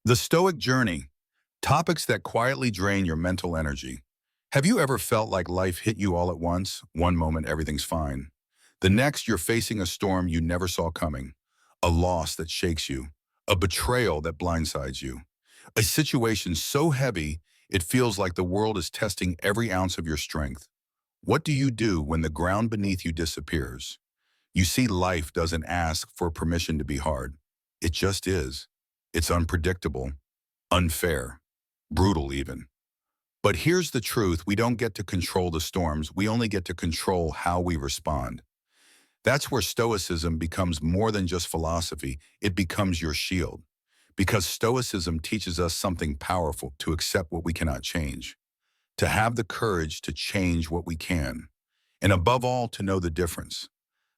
The Stoic Journey, topics that quietly drain your mental energy. Have you ever felt like life hit you all at once? One moment, everything's fine. The next, you're facing a storm you never saw coming, a loss that shakes you, a betrayal that blindsides you, a situation so heavy it feels like the world is testing every ounce of your strength. What do you do when the ground beneath you disappears? You see, life doesn't ask for permission to be hard. It just is. It's unpredictable, unfair, brutal even. But here's the truth, we don't get to control the storms, we only get to control how we respond. That's where Stoicism becomes more than just philosophy, it becomes your shield. Because Stoicism teaches us something powerful, to accept what we cannot change, to have the courage to change what we can, and above all, to know the difference.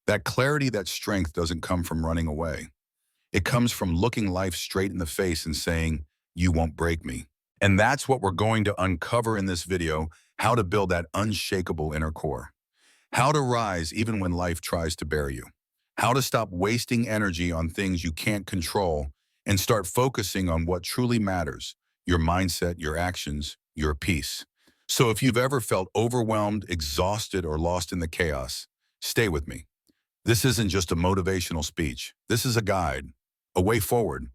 That clarity, that strength doesn't come from running away. It comes from looking life straight in the face and saying, "You won't break me." And that's what we're going to uncover in this video, how to build that unshakable inner core. How to rise even when life tries to bury you. How to stop wasting energy on things you can't control and start focusing on what truly matters, your mindset, your actions, your peace. So if you've ever felt overwhelmed, exhausted, or lost in the chaos, stay with me. This isn't just a motivational speech. This is a guide, a way forward.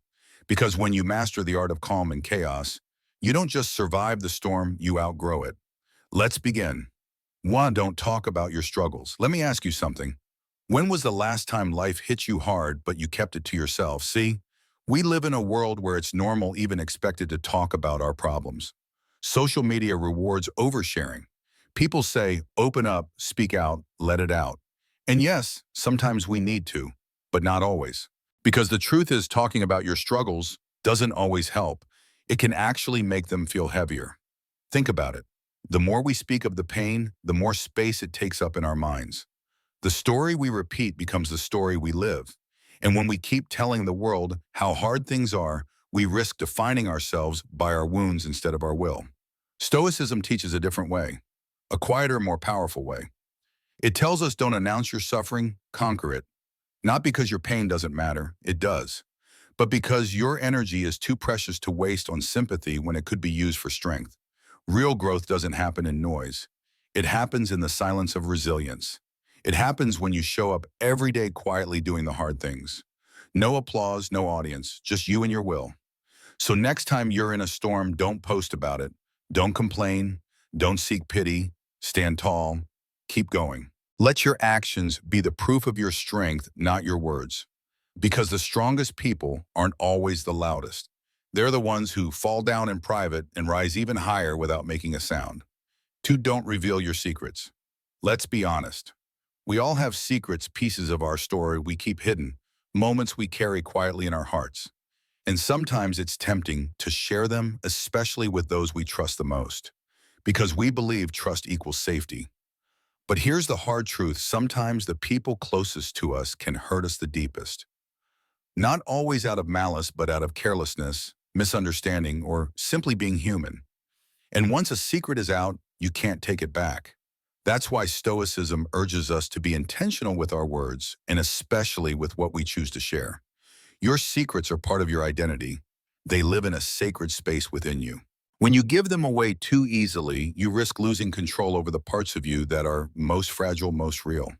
Because when you master the art of calm in chaos, you don't just survive the storm, you outgrow it. Let's begin. One, don't talk about your struggles. Let me ask you something. When was the last time life hit you hard, but you kept it to yourself? See, we live in a world where it's normal, even expected, to talk about our problems. Social media rewards oversharing. People say, open up, speak out, let it out. And yes, sometimes we need to, but not always. Because the truth is, talking about your struggles doesn't always help. It can actually make them feel heavier. Think about it. The more we speak of the pain, the more space it takes up in our minds. The story we repeat becomes the story we live. And when we keep telling the world how hard things are, we risk defining ourselves by our wounds instead of our will. Stoicism teaches a different way, a quieter, more powerful way. It tells us, don't announce your suffering, conquer it. Not because your pain doesn't matter, it does, but because your energy is too precious to waste on sympathy when it could be used for strength. Real growth doesn't happen in noise. It happens in the silence of resilience. It happens when you show up every day quietly doing the hard things. No applause, no audience, just you and your will. So next time you're in a storm, don't post about it. Don't complain. Don't seek pity. Stand tall. Keep going. Let your actions be the proof of your strength, not your words. Because the strongest people aren't always the loudest. They're the ones who fall down in private and rise even higher without making a sound. Two, don't reveal your secrets. Let's be honest. We all have secrets, pieces of our story we keep hidden, moments we carry quietly in our hearts. And sometimes it's tempting to share them, especially with those we trust the most. Because we believe trust equals safety. But here's the hard truth, sometimes the people closest to us can hurt us the deepest. Not always out of malice, but out of carelessness, misunderstanding, or simply being human. And once a secret is out, you can't take it back. That's why Stoicism urges us to be intentional with our words, and especially with what we choose to share. Your secrets are part of your identity. They live in a sacred space within you. When you give them away too easily, you risk losing control over the parts of you that are most fragile, most real.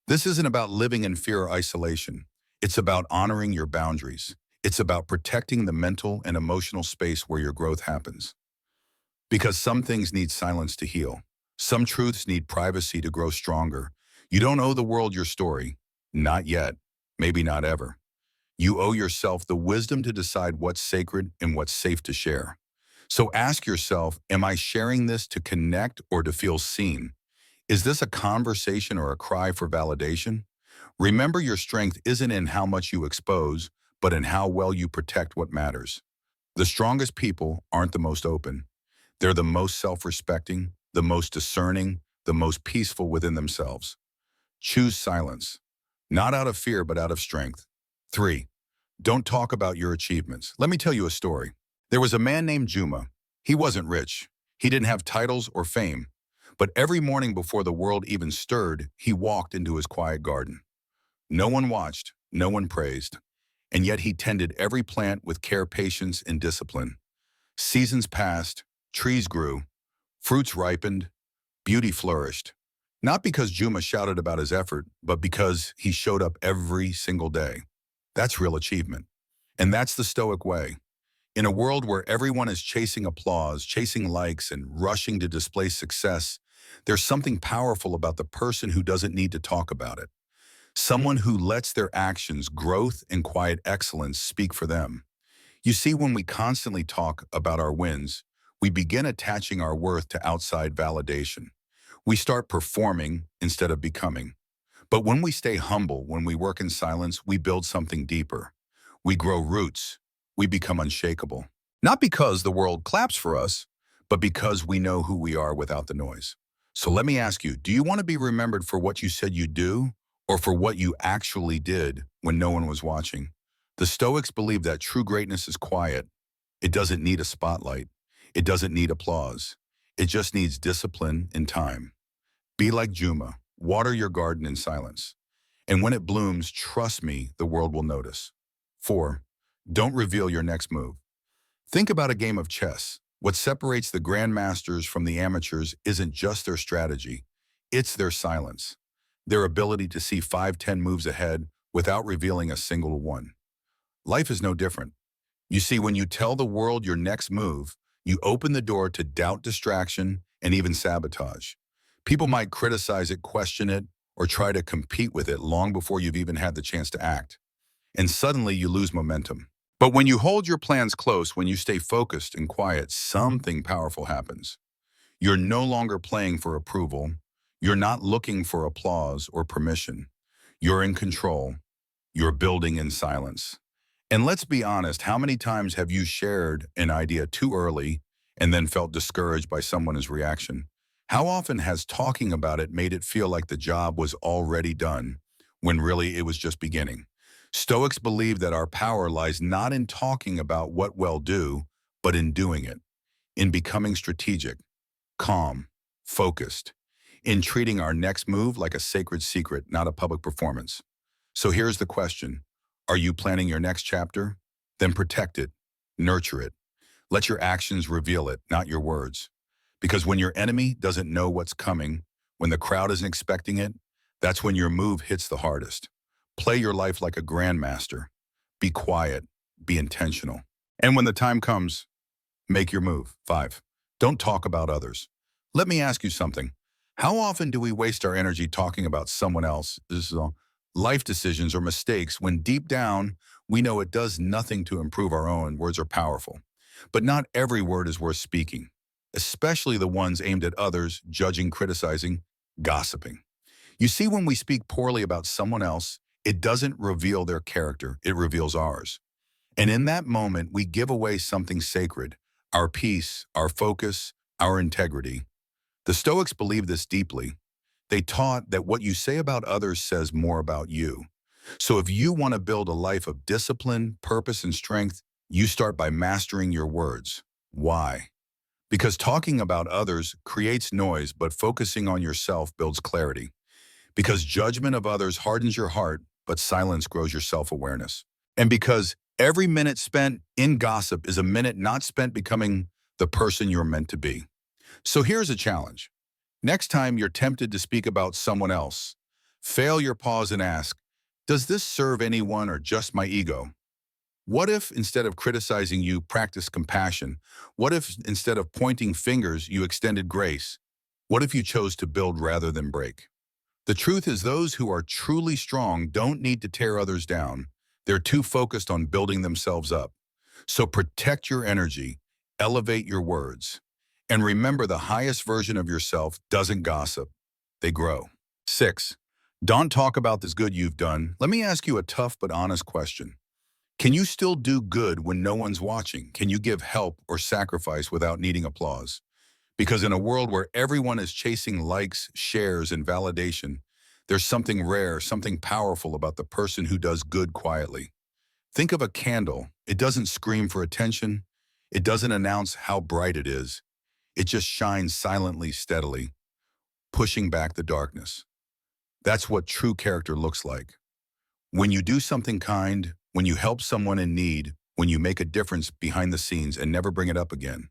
This isn't about living in fear or isolation. It's about honoring your boundaries. It's about protecting the mental and emotional space where your growth happens. Because some things need silence to heal. Some truths need privacy to grow stronger. You don't owe the world your story. Not yet. Maybe not ever. You owe yourself the wisdom to decide what's sacred and what's safe to share. So ask yourself, am I sharing this to connect or to feel seen? Is this a conversation or a cry for validation? Remember, your strength isn't in how much you expose, but in how well you protect what matters. The strongest people aren't the most open. They're the most self-respecting, the most discerning, the most peaceful within themselves. Choose silence, not out of fear, but out of strength. 3. Don't talk about your achievements. Let me tell you a story. There was a man named Juma. He wasn't rich. He didn't have titles or fame. But every morning before the world even stirred, he walked into his quiet garden. No one watched, no one praised. and yet he tended every plant with care, patience, and discipline. Seasons passed, trees grew, fruits ripened, beauty flourished. Not because Juma shouted about his effort, but because he showed up every single day. That's real achievement. And that's the Stoic way. In a world where everyone is chasing applause, chasing likes, and rushing to display success, there's something powerful about the person who doesn't need to talk about it. Someone who lets their actions, growth, and quiet excellence speak for them. You see, when we constantly talk about our wins, we begin attaching our worth to outside validation. We start performing instead of becoming. But when we stay humble, when we work in silence, we build something deeper. We grow roots. We become unshakable. Not because the world claps for us, but because we know who we are without the noise. So let me ask you, do you want to be remembered for what you said you'd do, or for what you actually did when no one was watching? The Stoics believe that true greatness is quiet. It doesn't need a spotlight. It doesn't need applause. It just needs discipline and time. Be like Juma. Water your garden in silence. And when it blooms, trust me, the world will notice. 4. Don't reveal your next move. Think about a game of chess. What separates the grandmasters from the amateurs isn't just their strategy. It's their silence. Their ability to see 5, 10 moves ahead without revealing a single one. Life is no different. You see, when you tell the world your next move, you open the door to doubt, distraction, and even sabotage. People might criticize it, question it, or try to compete with it long before you've even had the chance to act. And suddenly you lose momentum. But when you hold your plans close, when you stay focused and quiet, something powerful happens. You're no longer playing for approval. You're not looking for applause or permission. You're in control. You're building in silence. And let's be honest, how many times have you shared an idea too early and then felt discouraged by someone's reaction? How often has talking about it made it feel like the job was already done when really it was just beginning? Stoics believe that our power lies not in talking about what we'll do, but in doing it, in becoming strategic, calm, focused, in treating our next move like a sacred secret, not a public performance. So here's the question. Are you planning your next chapter? Then protect it, nurture it. Let your actions reveal it, not your words. Because when your enemy doesn't know what's coming, when the crowd isn't expecting it, that's when your move hits the hardest. Play your life like a grandmaster. Be quiet, be intentional. And when the time comes, make your move. 5. Don't talk about others. Let me ask you something. How often do we waste our energy talking about someone else's life decisions or mistakes when deep down we know it does nothing to improve our own? Words are powerful. But not every word is worth speaking, especially the ones aimed at others, judging, criticizing, gossiping. You see, when we speak poorly about someone else, it doesn't reveal their character, it reveals ours. And in that moment, we give away something sacred, our peace, our focus, our integrity. The Stoics believed this deeply. They taught that what you say about others says more about you. So if you want to build a life of discipline, purpose, and strength, you start by mastering your words. Why? Because talking about others creates noise, but focusing on yourself builds clarity. Because judgment of others hardens your heart, but silence grows your self-awareness. And because every minute spent in gossip is a minute not spent becoming the person you're meant to be. So here's a challenge. Next time you're tempted to speak about someone else, fail your pause and ask, does this serve anyone or just my ego? What if instead of criticizing you, practice compassion? What if instead of pointing fingers, you extended grace? What if you chose to build rather than break? The truth is those who are truly strong don't need to tear others down. They're too focused on building themselves up. So protect your energy, elevate your words, and remember the highest version of yourself doesn't gossip, they grow. 6. Don't talk about this good you've done. Let me ask you a tough but honest question. Can you still do good when no one's watching? Can you give help or sacrifice without needing applause? Because in a world where everyone is chasing likes, shares, and validation, there's something rare, something powerful about the person who does good quietly. Think of a candle. It doesn't scream for attention. It doesn't announce how bright it is. It just shines silently, steadily, pushing back the darkness. That's what true character looks like. When you do something kind, when you help someone in need, when you make a difference behind the scenes and never bring it up again.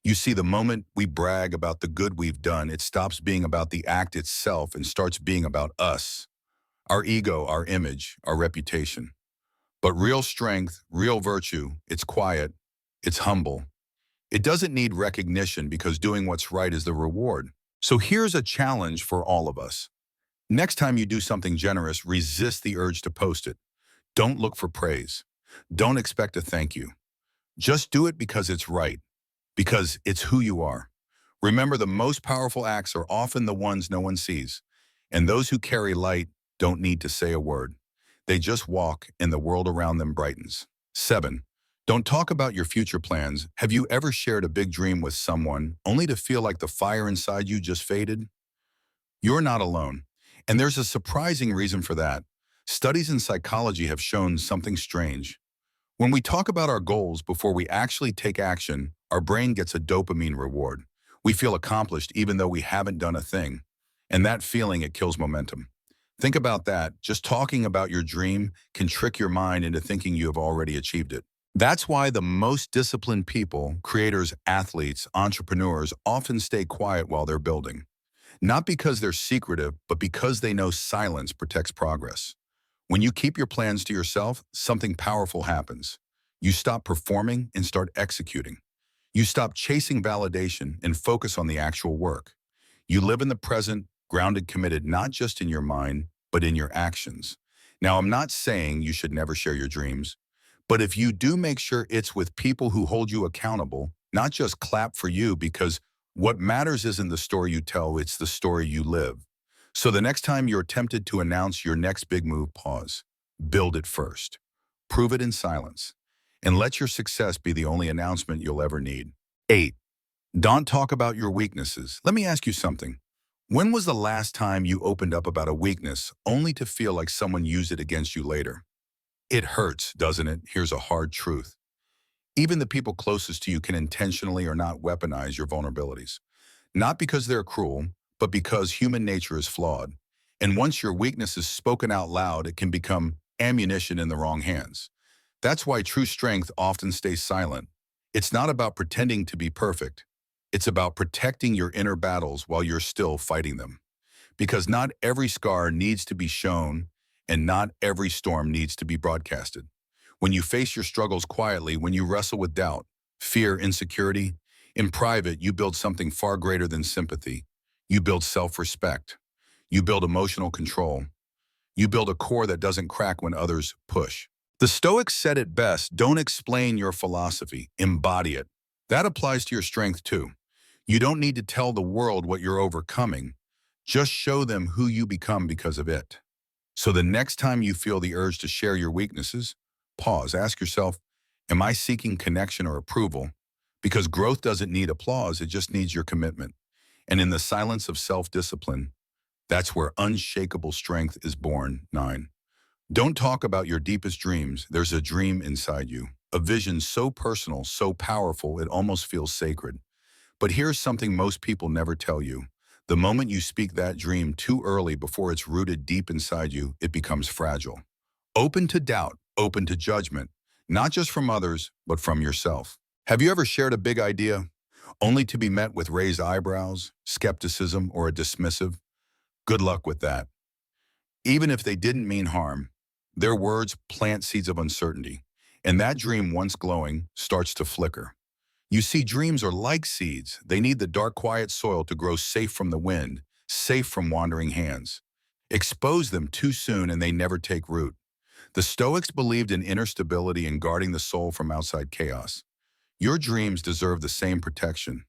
You see, the moment we brag about the good we've done, it stops being about the act itself and starts being about us, our ego, our image, our reputation. But real strength, real virtue, it's quiet, it's humble. It doesn't need recognition because doing what's right is the reward. So here's a challenge for all of us. Next time you do something generous, resist the urge to post it. Don't look for praise. Don't expect a thank you. Just do it because it's right, because it's who you are. Remember, the most powerful acts are often the ones no one sees, and those who carry light don't need to say a word. They just walk, and the world around them brightens. 7. Don't talk about your future plans. Have you ever shared a big dream with someone only to feel like the fire inside you just faded? You're not alone. And there's a surprising reason for that. Studies in psychology have shown something strange. When we talk about our goals before we actually take action, our brain gets a dopamine reward. We feel accomplished even though we haven't done a thing. And that feeling, it kills momentum. Think about that. Just talking about your dream can trick your mind into thinking you have already achieved it. That's why the most disciplined people, creators, athletes, entrepreneurs, often stay quiet while they're building. Not because they're secretive, but because they know silence protects progress. When you keep your plans to yourself, something powerful happens. You stop performing and start executing. You stop chasing validation and focus on the actual work. You live in the present, grounded, committed, not just in your mind, but in your actions. Now, I'm not saying you should never share your dreams, but if you do, make sure it's with people who hold you accountable, not just clap for you, because what matters isn't the story you tell, it's the story you live. So the next time you're tempted to announce your next big move, pause. Build it first. Prove it in silence. And let your success be the only announcement you'll ever need. 8. Don't talk about your weaknesses. Let me ask you something. When was the last time you opened up about a weakness only to feel like someone used it against you later? It hurts, doesn't it? Here's a hard truth. Even the people closest to you can intentionally or not weaponize your vulnerabilities. Not because they're cruel, but because human nature is flawed. And once your weakness is spoken out loud, it can become ammunition in the wrong hands. That's why true strength often stays silent. It's not about pretending to be perfect. It's about protecting your inner battles while you're still fighting them. Because not every scar needs to be shown, and not every storm needs to be broadcasted. When you face your struggles quietly, when you wrestle with doubt, fear, insecurity, in private, you build something far greater than sympathy. You build self-respect. You build emotional control. You build a core that doesn't crack when others push. The Stoics said it best: don't explain your philosophy, embody it. That applies to your strength too. You don't need to tell the world what you're overcoming. Just show them who you become because of it. So the next time you feel the urge to share your weaknesses, pause, ask yourself, am I seeking connection or approval? Because growth doesn't need applause, it just needs your commitment. And in the silence of self-discipline, that's where unshakable strength is born. 9. Don't talk about your deepest dreams. There's a dream inside you, a vision so personal, so powerful, it almost feels sacred. But here's something most people never tell you. The moment you speak that dream too early before it's rooted deep inside you, it becomes fragile. Open to doubt, open to judgment, not just from others, but from yourself. Have you ever shared a big idea only to be met with raised eyebrows, skepticism, or a dismissive? Good luck with that. Even if they didn't mean harm, their words plant seeds of uncertainty, and that dream, once glowing, starts to flicker. You see, dreams are like seeds. They need the dark, quiet soil to grow, safe from the wind, safe from wandering hands. Expose them too soon and they never take root. The Stoics believed in inner stability and guarding the soul from outside chaos. Your dreams deserve the same protection,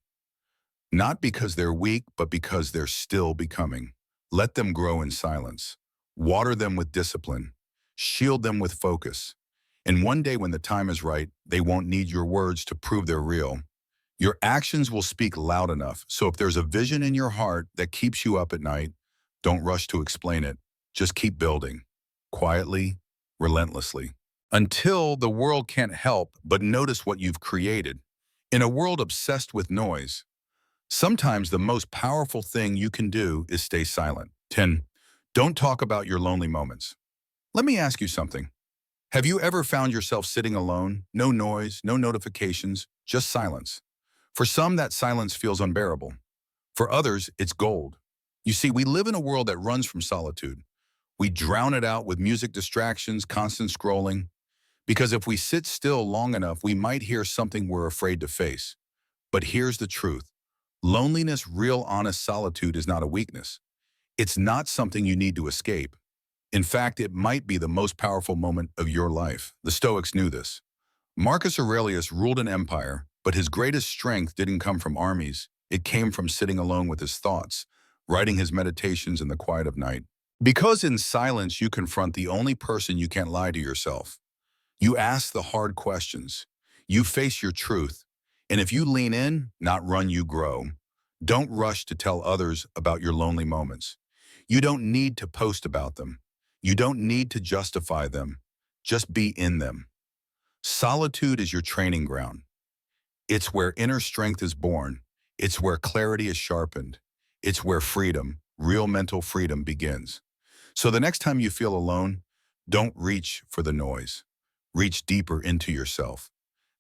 not because they're weak, but because they're still becoming. Let them grow in silence. Water them with discipline. Shield them with focus. And one day when the time is right, they won't need your words to prove they're real. Your actions will speak loud enough. So if there's a vision in your heart that keeps you up at night, don't rush to explain it. Just keep building, quietly, relentlessly, until the world can't help but notice what you've created. In a world obsessed with noise, sometimes the most powerful thing you can do is stay silent. 10. Don't talk about your lonely moments. Let me ask you something. Have you ever found yourself sitting alone? No noise, no notifications, just silence. For some, that silence feels unbearable. For others, it's gold. You see, we live in a world that runs from solitude. We drown it out with music distractions, constant scrolling, because if we sit still long enough, we might hear something we're afraid to face. But here's the truth. Loneliness, real honest solitude is not a weakness. It's not something you need to escape. In fact, it might be the most powerful moment of your life. The Stoics knew this. Marcus Aurelius ruled an empire, but his greatest strength didn't come from armies. It came from sitting alone with his thoughts, writing his meditations in the quiet of night. Because in silence you confront the only person you can't lie to yourself. You ask the hard questions. You face your truth. And if you lean in, not run, you grow. Don't rush to tell others about your lonely moments. You don't need to post about them. You don't need to justify them. Just be in them. Solitude is your training ground. It's where inner strength is born. It's where clarity is sharpened. It's where freedom, real mental freedom, begins. So the next time you feel alone, don't reach for the noise. Reach deeper into yourself.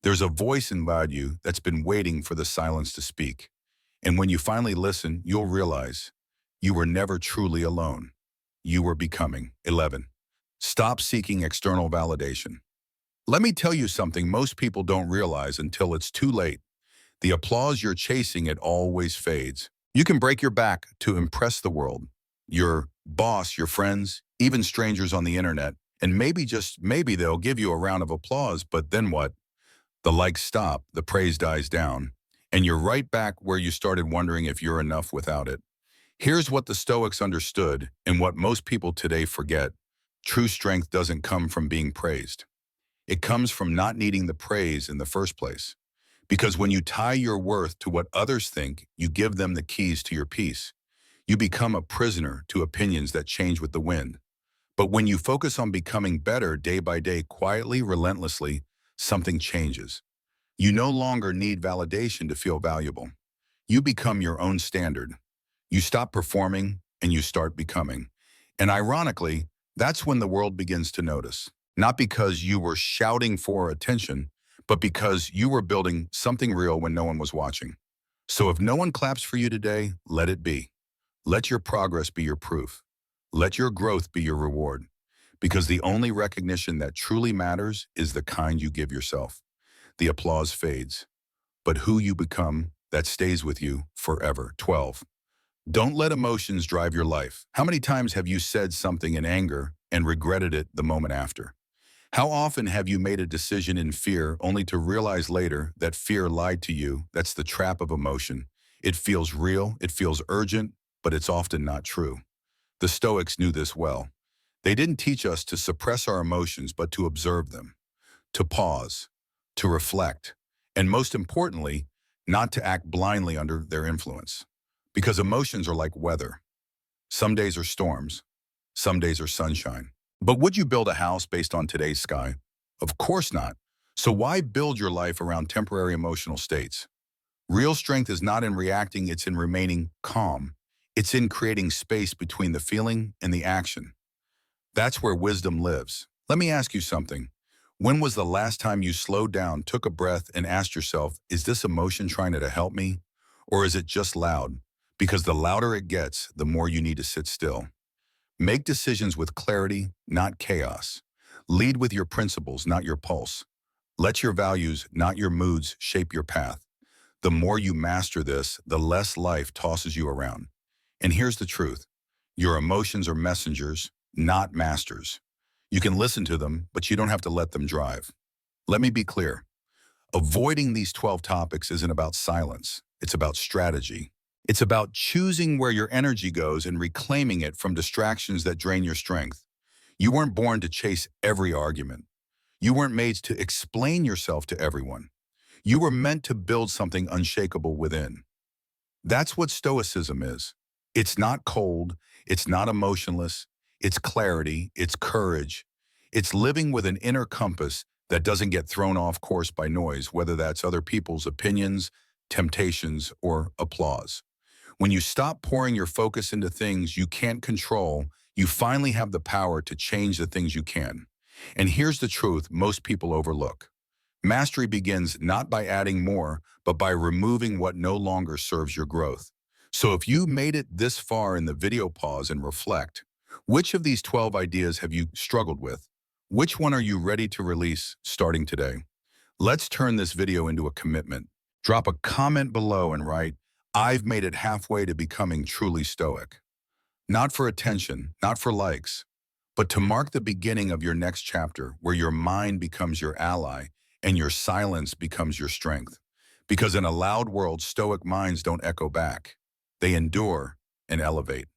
There's a voice inside you that's been waiting for the silence to speak. And when you finally listen, you'll realize you were never truly alone. You were becoming. 11. Stop seeking external validation. Let me tell you something most people don't realize until it's too late. The applause you're chasing, it always fades. You can break your back to impress the world, your boss, your friends, even strangers on the internet, and maybe, just maybe, they'll give you a round of applause, but then what? The likes stop, the praise dies down, and you're right back where you started wondering if you're enough without it. Here's what the Stoics understood and what most people today forget. True strength doesn't come from being praised. It comes from not needing the praise in the first place. Because when you tie your worth to what others think, you give them the keys to your peace. You become a prisoner to opinions that change with the wind. But when you focus on becoming better day by day, quietly, relentlessly, something changes. You no longer need validation to feel valuable. You become your own standard. You stop performing and you start becoming. And ironically, that's when the world begins to notice. Not because you were shouting for attention, but because you were building something real when no one was watching. So if no one claps for you today, let it be. Let your progress be your proof. Let your growth be your reward. Because the only recognition that truly matters is the kind you give yourself. The applause fades, but who you become, that stays with you forever. 12. Don't let emotions drive your life. How many times have you said something in anger and regretted it the moment after? How often have you made a decision in fear only to realize later that fear lied to you? That's the trap of emotion. It feels real, it feels urgent, but it's often not true. The Stoics knew this well. They didn't teach us to suppress our emotions, but to observe them, to pause, to reflect, and most importantly, not to act blindly under their influence. Because emotions are like weather. Some days are storms, some days are sunshine. But would you build a house based on today's sky? Of course not. So why build your life around temporary emotional states? Real strength is not in reacting, it's in remaining calm. It's in creating space between the feeling and the action. That's where wisdom lives. Let me ask you something. When was the last time you slowed down, took a breath, and asked yourself, is this emotion trying to help me? Or is it just loud? Because the louder it gets, the more you need to sit still. Make decisions with clarity, not chaos. Lead with your principles, not your pulse. Let your values, not your moods, shape your path. The more you master this, the less life tosses you around. And here's the truth. Your emotions are messengers, not masters. You can listen to them, but you don't have to let them drive. Let me be clear. Avoiding these 12 topics isn't about silence. It's about strategy. It's about choosing where your energy goes and reclaiming it from distractions that drain your strength. You weren't born to chase every argument. You weren't made to explain yourself to everyone. You were meant to build something unshakable within. That's what Stoicism is. It's not cold, it's not emotionless, it's clarity, it's courage. It's living with an inner compass that doesn't get thrown off course by noise, whether that's other people's opinions, temptations, or applause. When you stop pouring your focus into things you can't control, you finally have the power to change the things you can. And here's the truth most people overlook. Mastery begins not by adding more, but by removing what no longer serves your growth. So if you made it this far in the video, pause and reflect. Which of these 12 ideas have you struggled with? Which one are you ready to release starting today? Let's turn this video into a commitment. Drop a comment below and write, I've made it halfway to becoming truly stoic. Not for attention, not for likes, but to mark the beginning of your next chapter where your mind becomes your ally and your silence becomes your strength. Because in a loud world, stoic minds don't echo back. They endure and elevate.